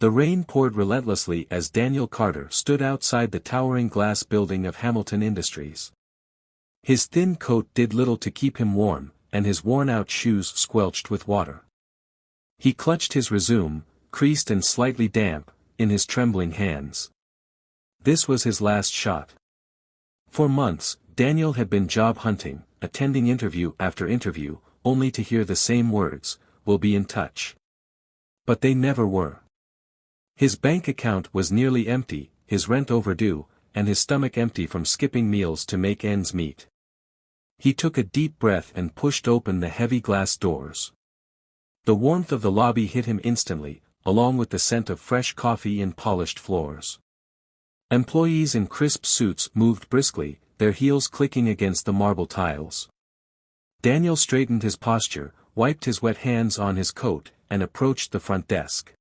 The rain poured relentlessly as Daniel Carter stood outside the towering glass building of Hamilton Industries. His thin coat did little to keep him warm, and his worn-out shoes squelched with water. He clutched his resume, creased and slightly damp, in his trembling hands. This was his last shot. For months, Daniel had been job hunting, attending interview after interview, only to hear the same words, "We'll be in touch." But they never were. His bank account was nearly empty, his rent overdue, and his stomach empty from skipping meals to make ends meet. He took a deep breath and pushed open the heavy glass doors. The warmth of the lobby hit him instantly, along with the scent of fresh coffee and polished floors. Employees in crisp suits moved briskly, their heels clicking against the marble tiles. Daniel straightened his posture, wiped his wet hands on his coat, and approached the front desk.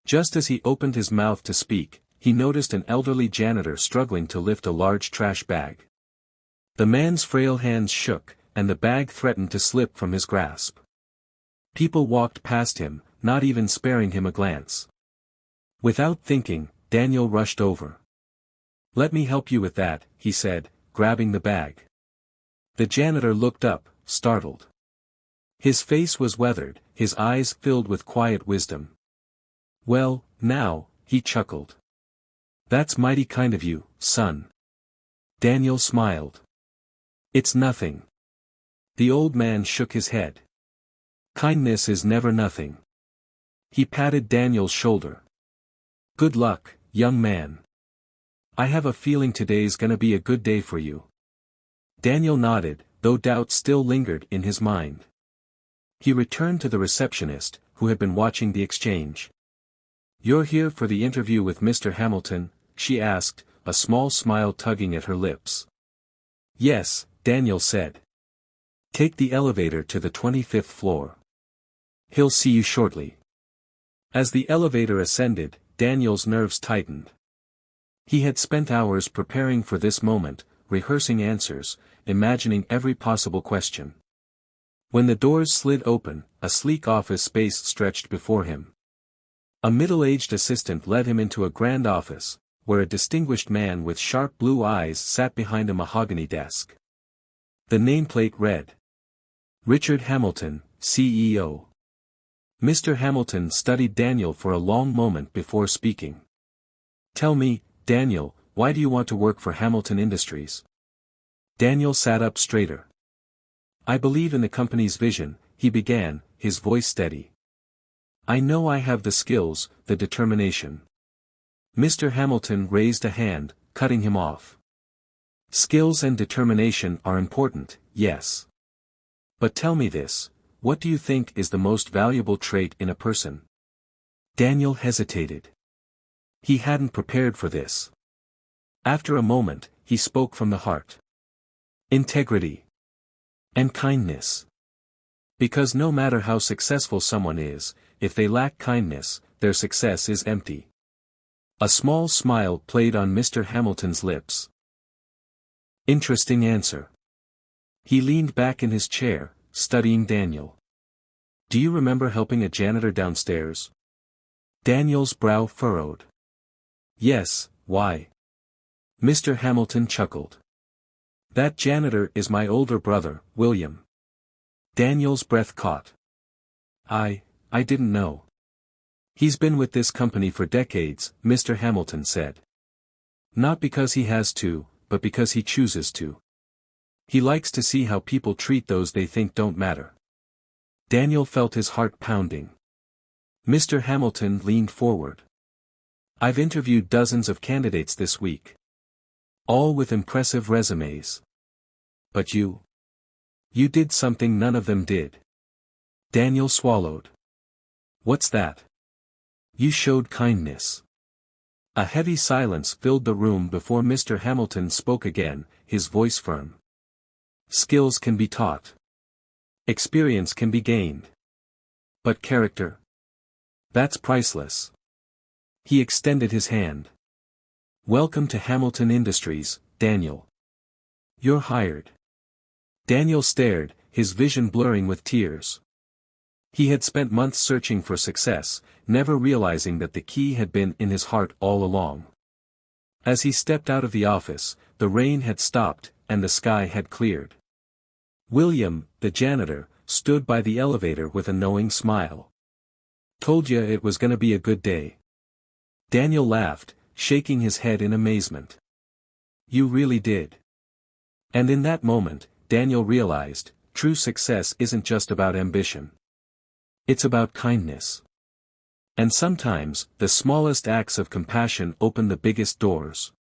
Just as he opened his mouth to speak, he noticed an elderly janitor struggling to lift a large trash bag. The man's frail hands shook, and the bag threatened to slip from his grasp. People walked past him, not even sparing him a glance. Without thinking, Daniel rushed over. "Let me help you with that," he said, grabbing the bag. The janitor looked up, startled. His face was weathered, his eyes filled with quiet wisdom. "Well, now," he chuckled. "That's mighty kind of you, son." Daniel smiled. "It's nothing." The old man shook his head. "Kindness is never nothing." He patted Daniel's shoulder. "Good luck, young man. I have a feeling today's gonna be a good day for you." Daniel nodded, though doubt still lingered in his mind. He returned to the receptionist, who had been watching the exchange. "You're here for the interview with Mr. Hamilton?" she asked, a small smile tugging at her lips. "Yes," Daniel said. "Take the elevator to the 25th floor. He'll see you shortly." As the elevator ascended, Daniel's nerves tightened. He had spent hours preparing for this moment, rehearsing answers, imagining every possible question. When the doors slid open, a sleek office space stretched before him. A middle-aged assistant led him into a grand office, where a distinguished man with sharp blue eyes sat behind a mahogany desk. The nameplate read, "Richard Hamilton, CEO." Mr. Hamilton studied Daniel for a long moment before speaking. "Tell me, Daniel, why do you want to work for Hamilton Industries?" Daniel sat up straighter. "I believe in the company's vision," he began, his voice steady. "I know I have the skills, the determination." Mr. Hamilton raised a hand, cutting him off. "Skills and determination are important, yes. But tell me this, what do you think is the most valuable trait in a person?" Daniel hesitated. He hadn't prepared for this. After a moment, he spoke from the heart. "Integrity. And kindness. Because no matter how successful someone is, if they lack kindness, their success is empty." A small smile played on Mr. Hamilton's lips. "Interesting answer." He leaned back in his chair, studying Daniel. "Do you remember helping a janitor downstairs?" Daniel's brow furrowed. "Yes, why?" Mr. Hamilton chuckled. "That janitor is my older brother, William." Daniel's breath caught. I didn't know." "He's been with this company for decades," Mr. Hamilton said. "Not because he has to, but because he chooses to. He likes to see how people treat those they think don't matter." Daniel felt his heart pounding. Mr. Hamilton leaned forward. "I've interviewed dozens of candidates this week. All with impressive resumes. But you did something none of them did." Daniel swallowed. "What's that?" "You showed kindness." A heavy silence filled the room before Mr. Hamilton spoke again, his voice firm. "Skills can be taught. Experience can be gained. But character? That's priceless." He extended his hand. "Welcome to Hamilton Industries, Daniel. You're hired." Daniel stared, his vision blurring with tears. He had spent months searching for success, never realizing that the key had been in his heart all along. As he stepped out of the office, the rain had stopped, and the sky had cleared. William, the janitor, stood by the elevator with a knowing smile. "Told ya it was gonna be a good day." Daniel laughed, shaking his head in amazement. "You really did." And in that moment, Daniel realized, true success isn't just about ambition. It's about kindness. And sometimes, the smallest acts of compassion open the biggest doors.